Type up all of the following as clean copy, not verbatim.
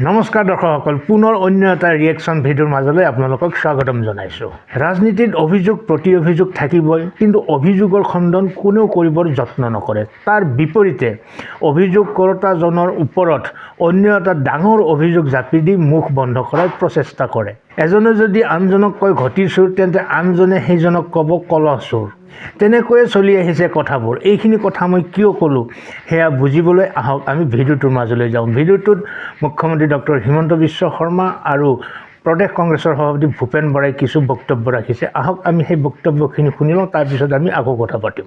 নমস্কাৰ দৰ্শকসকল, পুনৰ অন্য এটা ৰিয়েকশ্যন ভিডিঅ'ৰ মাজলৈ আপোনালোকক স্বাগতম জনাইছোঁ। ৰাজনীতিত অভিযোগ প্ৰতি অভিযোগ থাকিবই, কিন্তু অভিযোগৰ খণ্ডন কোনেও কৰিবৰ যত্ন নকৰে। তাৰ বিপৰীতে অভিযোগকৰ্তাজনৰ ওপৰত অন্য এটা ডাঙৰ অভিযোগ জাপি দি মুখ বন্ধ কৰাৰ প্ৰচেষ্টা কৰে। এজনে যদি আনজনক কয় ঘটিৰ চোৰ, তেন্তে আনজনে সেইজনক ক'ব কলহ চোৰ। তেনেকৈয়ে চলি আহিছে কথাবোৰ। এইখিনি কথা মই কিয় ক'লোঁ সেয়া বুজিবলৈ আহক আমি ভিডিঅ'টোৰ মাজলৈ যাওঁ। ভিডিঅ'টোত মুখ্যমন্ত্ৰী ডক্টৰ হিমন্ত বিশ্ব শৰ্মা আৰু প্ৰদেশ কংগ্ৰেছৰ সভাপতি ভূপেন বৰাই কিছু বক্তব্য ৰাখিছে। আহক আমি সেই বক্তব্যখিনি শুনি লওঁ, তাৰপিছত আমি আকৌ কথা পাতিম।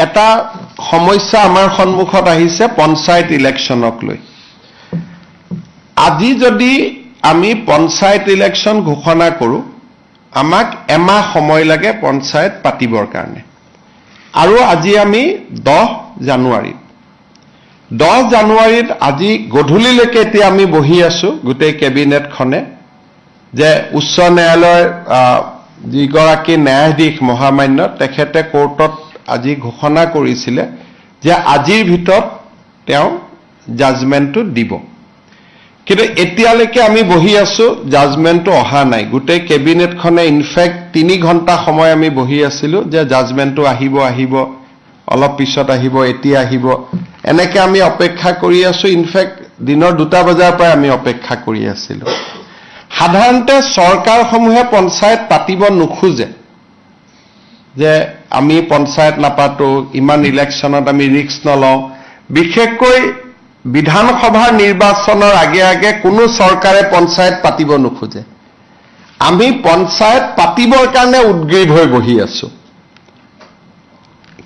এটা সমস্যা আমাৰ সন্মুখত আহিছে পঞ্চায়ত ইলেকশ্যনক লৈ। আজি যদি আমি পঞ্চায়ত ইলেকশ্যন ঘোষণা কৰোঁ, আমাক এমাহ সময় লাগে পঞ্চায়ত পাতিবৰ কাৰণে। আৰু আজি আমি 10 জানুৱাৰীত আজি গধূলিলৈকে এতিয়া আমি বহি আছোঁ গোটেই কেবিনেটখনে, যে উচ্চ ন্যায়ালয়ৰ যিগৰাকী ন্যায়াধীশ মহামান্য তেখেতে কোৰ্টত আজি ঘোষণা কৰিছিলে যে আজিৰ ভিতৰত তেওঁ জাজমেণ্টটো দিব। কিন্তু এতিয়ালৈকে আমি বহি আছোঁ, জাজমেণ্টটো অহা নাই। গোটেই কেবিনেটখনে ইনফেক্ট 3 ঘণ্টা সময় আমি বহি আছিলোঁ যে জাজমেণ্টটো আহিব, অলপ পিছত আহিব, এতিয়া আহিব, এনেকৈ আমি অপেক্ষা কৰি আছোঁ। ইনফেক্ট দিনৰ 2টা বজাৰ পৰাই আমি অপেক্ষা কৰি আছিলোঁ। সাধাৰণতে চৰকাৰসমূহে পঞ্চায়ত পাতিব নোখোজে, যে আমি পঞ্চায়ত নাপাতোঁ, ইমান ইলেকশ্যনত আমি ৰিস্ক নলওঁ। বিশেষকৈ বিধানসভাৰ নিৰ্বাচনৰ আগে আগে কোনো চৰকাৰে পঞ্চায়ত পাতিব নোখোজে। আমি পঞ্চায়ত পাতিবৰ কাৰণে উদ্গ্ৰীৱ হৈ বহি আছোঁ।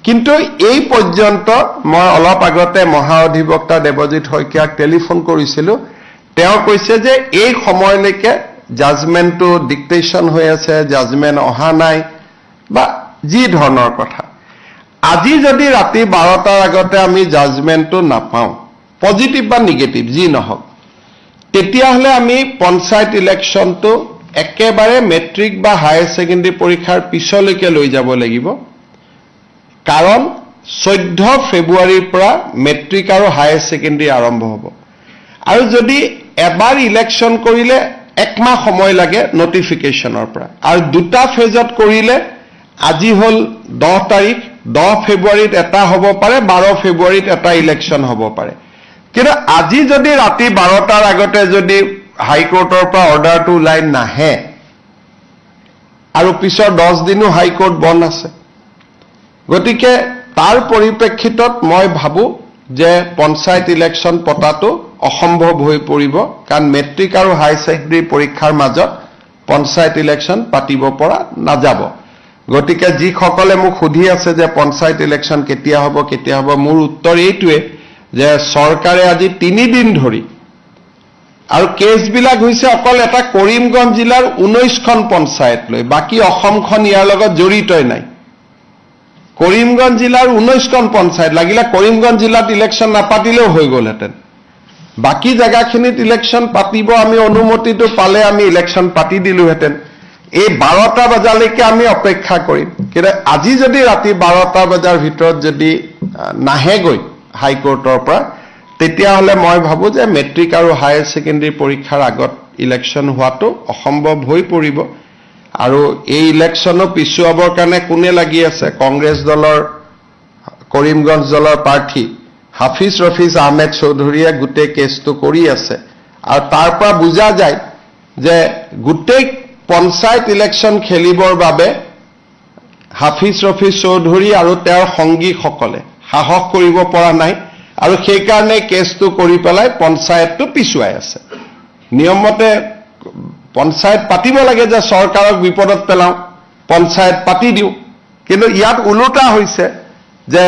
কিন্তু এই পৰ্যন্ত মই অলপ আগতে মহাঅধিবক্তা দেৱজিৎ শইকীয়াক টেলিফোন কৰিছিলোঁ। তেওঁ কৈছে যে এই সময়লৈকে জাজমেণ্টটো ডিক্টেশ্যন হৈ আছে, জাজমেণ্ট অহা নাই, বা যি ধৰণৰ কথা। আজি যদি ৰাতি 12টাৰ আগতে আমি জাজমেণ্টটো নাপাওঁ, পজিটিভ বা নিগেটিভ যি নহওক, তেতিয়াহ'লে আমি পঞ্চায়ত ইলেকশ্যনটো একেবাৰে মেট্ৰিক বা হায়াৰ ছেকেণ্ডেৰী পৰীক্ষাৰ পিছলৈকে লৈ যাব লাগিব। কাৰণ 14 ফেব্ৰুৱাৰীৰ পৰা মেট্ৰিক আৰু হায়াৰ ছেকেণ্ডেৰী আৰম্ভ হ'ব। আৰু যদি এবাৰ ইলেকশ্যন কৰিলে 1 মাহ সময় লাগে নটিফিকেশ্যনৰ পৰা, আৰু 2টা ফেজত কৰিলে আজি হ'ল 10 তাৰিখ, 10 ফেব্ৰুৱাৰীত এটা হ'ব পাৰে, 12 ফেব্ৰুৱাৰীত এটা ইলেকশ্যন হ'ব পাৰে। কিন্তু আজি যদি ৰাতি 12টাৰ আগতে যদি হাইকোৰ্টৰ পৰা অৰ্ডাৰটো ওলাই নাহে, আৰু পিছৰ 10 দিনো হাইকোৰ্ট বন্ধ আছে, গতিকে তাৰ পৰিপ্ৰেক্ষিতত মই ভাবোঁ যে পঞ্চায়ত ইলেকশ্যন পতাটো অসম্ভৱ হৈ পৰিব। কাৰণ মেট্ৰিক আৰু হায়াৰ ছেকেণ্ডেৰী পৰীক্ষাৰ মাজত পঞ্চায়ত ইলেকশ্যন পাতিব পৰা নাযাব। গতিকে যিসকলে মোক সুধি আছে যে পঞ্চায়ত ইলেকশ্যন কেতিয়া হ'ব, মোৰ উত্তৰ এইটোৱে যে চৰকাৰে আজি 3 দিন ধৰি, আৰু কেছবিলাক হৈছে অকল এটা কৰিমগঞ্জ জিলাৰ 19খন পঞ্চায়ত লৈ, বাকী অসমখন ইয়াৰ লগত জড়িতই নাই। কৰিমগঞ্জ জিলাৰ 19খন পঞ্চায়ত, লাগিলে কৰিমগঞ্জ জিলাত ইলেকশ্যন নাপাতিলেও হৈ গ'লহেঁতেন, বাকী জেগাখিনিত ইলেকশ্যন পাতিব, আমি অনুমতিটো পালে আমি ইলেকশ্যন পাতি দিলোহেঁতেন। এই 12টা বজালৈকে আমি অপেক্ষা কৰিম। কিন্তু আজি যদি ৰাতি 12টা বজাৰ ভিতৰত যদি নাহেগৈ হাইকোৰ্টৰ পৰা, তেতিয়াহ'লে মই ভাবোঁ যে মেট্ৰিক আৰু হায়াৰ ছেকেণ্ডেৰী পৰীক্ষাৰ আগত ইলেকশ্যন হোৱাটো অসম্ভৱ হৈ পৰিব। আৰু এই ইলেকশ্যনো পিছুৱাবৰ কাৰণে কোনে লাগি আছে? কংগ্ৰেছ দলৰ, কৰিমগঞ্জ দলৰ প্ৰাৰ্থী হাফিজ ৰফিজ আহমেদ চৌধুৰীয়ে গোটেই কেছটো কৰি আছে। আৰু তাৰ পৰা বুজা যায় যে গোটেই পঞ্চায়ত ইলেকশ্যন খেলিবৰ বাবে হাফিজ ৰফিজ চৌধুৰী আৰু তেওঁৰ সংগীসকলে সাহস কৰিব পৰা নাই, আৰু সেইকাৰণে কেছটো কৰি পেলাই পঞ্চায়তটো পিছুৱাই আছে। নিয়মমতে পঞ্চায়ত পাতিব লাগে যে চৰকাৰক বিপদত পেলাওঁ, পঞ্চায়ত পাতি দিওঁ। কিন্তু ইয়াত ওলোটা হৈছে যে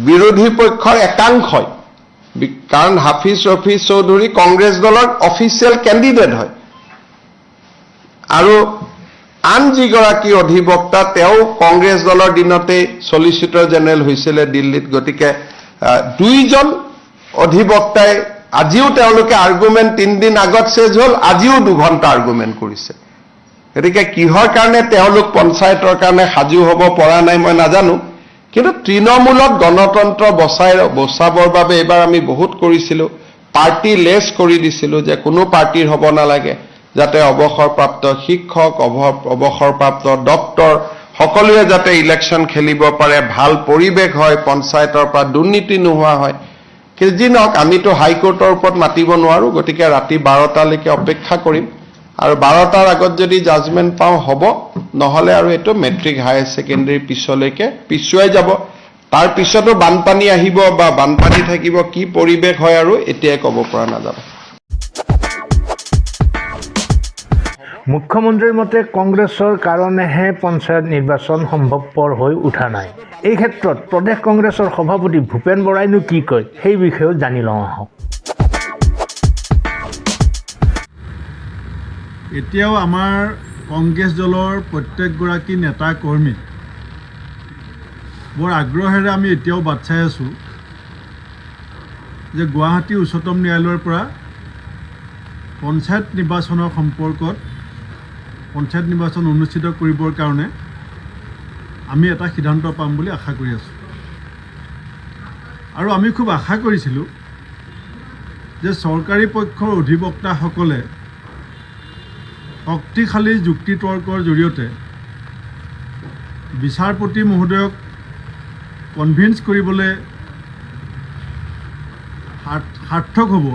বিৰোধী পক্ষৰ একাংশই, কাৰণ হাফিজ ৰফিজ চৌধুৰী কংগ্ৰেছ দলৰ অফিচিয়েল কেণ্ডিডেট হয়, আৰু আন যিগৰাকী অধিবক্তা তেওঁ কংগ্ৰেছ দলৰ দিনতেই চলিচিটৰ জেনেৰেল হৈছিলে দিল্লীত। গতিকে 2জন অধিবক্তাই আজিও তেওঁলোকে আৰ্গুমেণ্ট 3 দিন আগত চেজ হ'ল, আজিও 2 ঘণ্টা আৰ্গুমেণ্ট কৰিছে। গতিকে কিহৰ কাৰণে তেওঁলোক পঞ্চায়তৰ কাৰণে সাজু হ'ব পৰা নাই মই নাজানো। কিন্তু তৃণমূলক গণতন্ত্ৰ বচাবৰ বাবে এইবাৰ আমি বহুত কৰিছিলোঁ পাৰ্টি লেছ কৰি দিছিলোঁ যে কোনো পাৰ্টিৰ হ'ব নালাগে যাতে অৱসৰপ্ৰাপ্ত শিক্ষক অৱসৰপ্ৰাপ্ত ডক্টৰ সকলোৱে যাতে ইলেকশ্যন খেলিব পাৰে ভাল পৰিৱেশ হয় পঞ্চায়তৰ পৰা দুৰ্নীতি নোহোৱা হয় কিন্তু যি নহওক আমিতো হাইকোৰ্টৰ ওপৰত মাতিব নোৱাৰোঁ গতিকে ৰাতি 12টালৈকে অপেক্ষা কৰিম আৰু 12টাৰ আগত যদি জাজমেণ্ট পাওঁ হ'ব নহ'লে আৰু এইটো মেট্ৰিক হায়াৰ ছেকেণ্ডেৰী পিছলৈকে পিছুৱাই যাব তাৰ পিছতো বানপানী আহিব বা বানপানী থাকিব কি পৰিৱেশ হয় আৰু এতিয়াই ক'ব পৰা নাযাব মুখ্যমন্ত্ৰীৰ মতে কংগ্ৰেছৰ কাৰণেহে পঞ্চায়ত নিৰ্বাচন সম্ভৱপৰ হৈ উঠা নাই এই ক্ষেত্ৰত প্ৰদেশ কংগ্ৰেছৰ সভাপতি ভূপেন বৰাইনো কি কয় সেই বিষয়েও জানি লওঁ আহক এতিয়াও আমাৰ কংগ্ৰেছ দলৰ প্ৰত্যেকগৰাকী নেতা কৰ্মী বৰ আগ্ৰহেৰে আমি এতিয়াও বাট চাই আছোঁ যে গুৱাহাটী উচ্চতম ন্যায়ালয়ৰ পৰা পঞ্চায়ত নিৰ্বাচনৰ সম্পৰ্কত পঞ্চায়ত নিৰ্বাচন অনুষ্ঠিত কৰিবৰ কাৰণে আমি এটা সিদ্ধান্ত পাম বুলি আশা কৰি আছোঁ আৰু আমি খুব আশা কৰিছিলোঁ যে চৰকাৰী পক্ষৰ অধিবক্তাসকলে শক্তিশালী যুক্তি তৰ্কৰ জৰিয়তে বিচাৰপতি মহোদয়ক কনভিন্স কৰিবলৈ সাৰ্থক হ'ব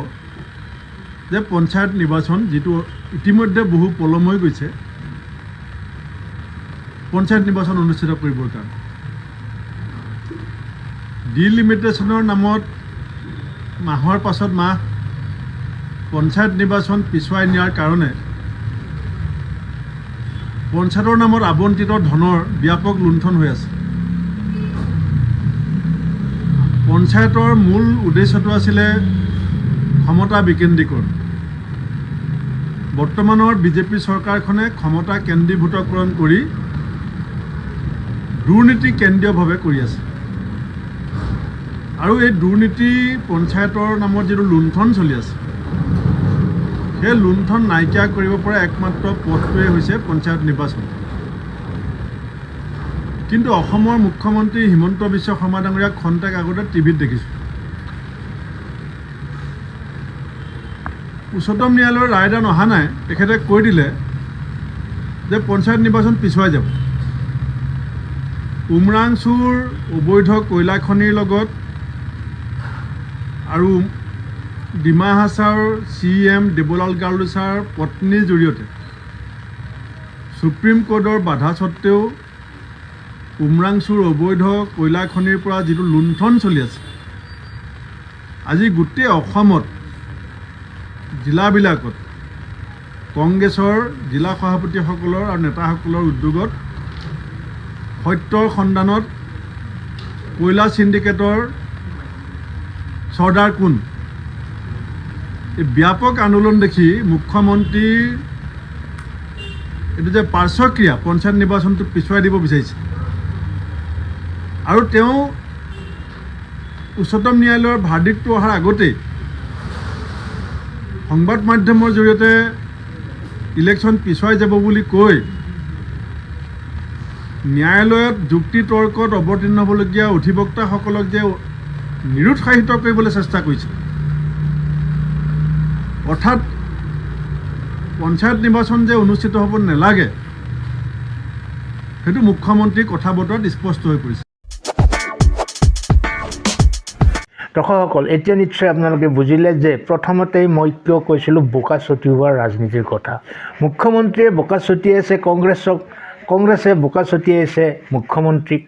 যে পঞ্চায়ত নিৰ্বাচন যিটো ইতিমধ্যে বহু পলম হৈ গৈছে পঞ্চায়ত নিৰ্বাচন অনুষ্ঠিত কৰিবৰ কাৰণে ডিলিমিটেশ্যনৰ নামত মাহৰ পাছত মাহ পঞ্চায়ত নিৰ্বাচন পিছুৱাই নিয়াৰ কাৰণে পঞ্চায়তৰ নামত আবণ্টিত ধনৰ ব্যাপক লুণ্ঠন হৈ আছে পঞ্চায়তৰ মূল উদ্দেশ্যটো আছিলে ক্ষমতা বিকেন্দ্ৰীকৰণ বৰ্তমানৰ বিজেপি চৰকাৰখনে ক্ষমতা কেন্দ্ৰীভূতকৰণ কৰি দুৰ্নীতি কেন্দ্ৰীয়ভাৱে কৰি আছে আৰু এই দুৰ্নীতি পঞ্চায়তৰ নামত যিটো লুণ্ঠন চলি আছে সেই লুণ্ঠন নাইকিয়া কৰিব পৰা একমাত্ৰ পথটোৱে হৈছে পঞ্চায়ত নিৰ্বাচন কিন্তু অসমৰ মুখ্যমন্ত্ৰী হিমন্ত বিশ্ব শৰ্মা ডাঙৰীয়াক খন্তেক আগতে টিভিত দেখিছোঁ উচ্চতম ন্যায়ালয়ৰ ৰায়দান অহা নাই তেখেতে কৈ দিলে যে পঞ্চায়ত নিৰ্বাচন পিছুৱাই যাব উমৰাংচুৰ অবৈধ কয়লা খনিৰ লগত আৰু ডিমা হাছাওৰ CM দেৱলাল গাৰোচাৰ পত্নীৰ জৰিয়তে সুপ্ৰিম কোৰ্টৰ বাধা স্বত্তেও উমৰাংচুৰ অবৈধ কয়লা খনিৰ পৰা যিটো লুণ্ঠন চলি আছে আজি গোটেই অসমত জিলাবিলাকত কংগ্ৰেছৰ জিলা সভাপতিসকলৰ আৰু নেতাসকলৰ উদ্যোগত সত্যৰ সন্ধানত কয়লা চিণ্ডিকেটৰ চৰ্দাৰ কোন এই ব্যাপক আন্দোলন দেখি মুখ্যমন্ত্ৰীৰ এইটো যে পাৰ্শ্বক্ৰিয়া পঞ্চায়ত নিৰ্বাচনটো পিছুৱাই দিব বিচাৰিছে আৰু তেওঁ উচ্চতম ন্যায়ালয়ৰ ভাৰ্ডিক্টটো অহাৰ আগতেই সংবাদ মাধ্যমৰ জৰিয়তে ইলেকশ্যন পিছুৱাই যাব বুলি কৈ ন্যায়ালয়ত যুক্তি তৰ্কত অৱতীৰ্ণ হ'বলগীয়া অধিবক্তাসকলক যে নিৰুৎসাহিত কৰিবলৈ চেষ্টা কৰিছে অৰ্থাৎ পঞ্চায়ত নিৰ্বাচন যে অনুষ্ঠিত হ'ব নালাগে সেইটো মুখ্যমন্ত্ৰীৰ কথা বতৰাত স্পষ্ট হৈ পৰিছে দৰ্শকসকল এতিয়া নিশ্চয় আপোনালোকে বুজিলে যে প্ৰথমতেই মই কিয় কৈছিলোঁ বোকা ছটিওৱাৰ ৰাজনীতিৰ কথা মুখ্যমন্ত্ৰীয়ে বোকা ছটিয়াইছে কংগ্ৰেছে বোকা ছটিয়াইছে মুখ্যমন্ত্ৰীক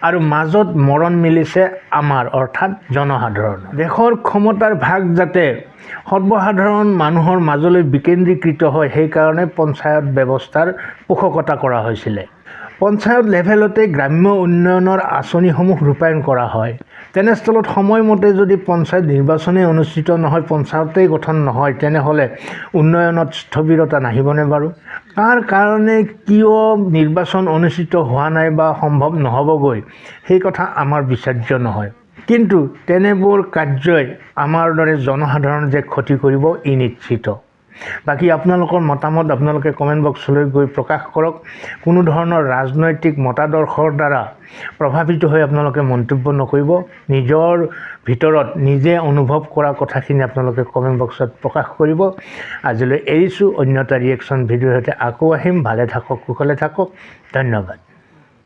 আৰু মাজত মৰণ মিলিছে আমাৰ অৰ্থাৎ জনসাধাৰণ দেশৰ ক্ষমতাৰ ভাগ যাতে সৰ্বসাধাৰণ মানুহৰ মাজলৈ বিকেন্দ্ৰীকৃত হয় সেইকাৰণে পঞ্চায়ত ব্যৱস্থাৰ পোষকতা কৰা হৈছিলে পঞ্চায়ত লেভেলতে গ্ৰাম্য উন্নয়নৰ আঁচনিসমূহ ৰূপায়ণ কৰা হয় তেনেস্থলত সময়মতে যদি পঞ্চায়ত নিৰ্বাচনেই অনুষ্ঠিত নহয় পঞ্চায়তেই গঠন নহয় তেনেহ'লে উন্নয়নত স্থবিৰতা নাহিবনে বাৰু তাৰ কাৰণে কিয় নিৰ্বাচন অনুষ্ঠিত হোৱা নাই বা সম্ভৱ নহ'বগৈ সেই কথা আমাৰ বিচাৰ্য নহয় কিন্তু তেনেবোৰ কাৰ্যই আমাৰ দৰে জনসাধাৰণ যে ক্ষতি কৰিব ই নিশ্চিত বাকী আপোনালোকৰ মতামত আপোনালোকে কমেণ্ট বক্সলৈ গৈ প্ৰকাশ কৰক। কোনো ধৰণৰ ৰাজনৈতিক মতাদৰ্শৰ দ্বাৰা প্ৰভাৱিত হৈ আপোনালোকে মন্তব্য নকৰিব। নিজৰ ভিতৰত নিজে অনুভৱ কৰা কথাখিনি আপোনালোকে কমেণ্ট বক্সত প্ৰকাশ কৰিব। আজিলৈ এৰিছোঁ। অন্য এটা ৰিয়েকশ্যন ভিডিঅ'ৰ সৈতে আকৌ আহিম। ভালে থাকক, কুশলে থাকক। ধন্যবাদ।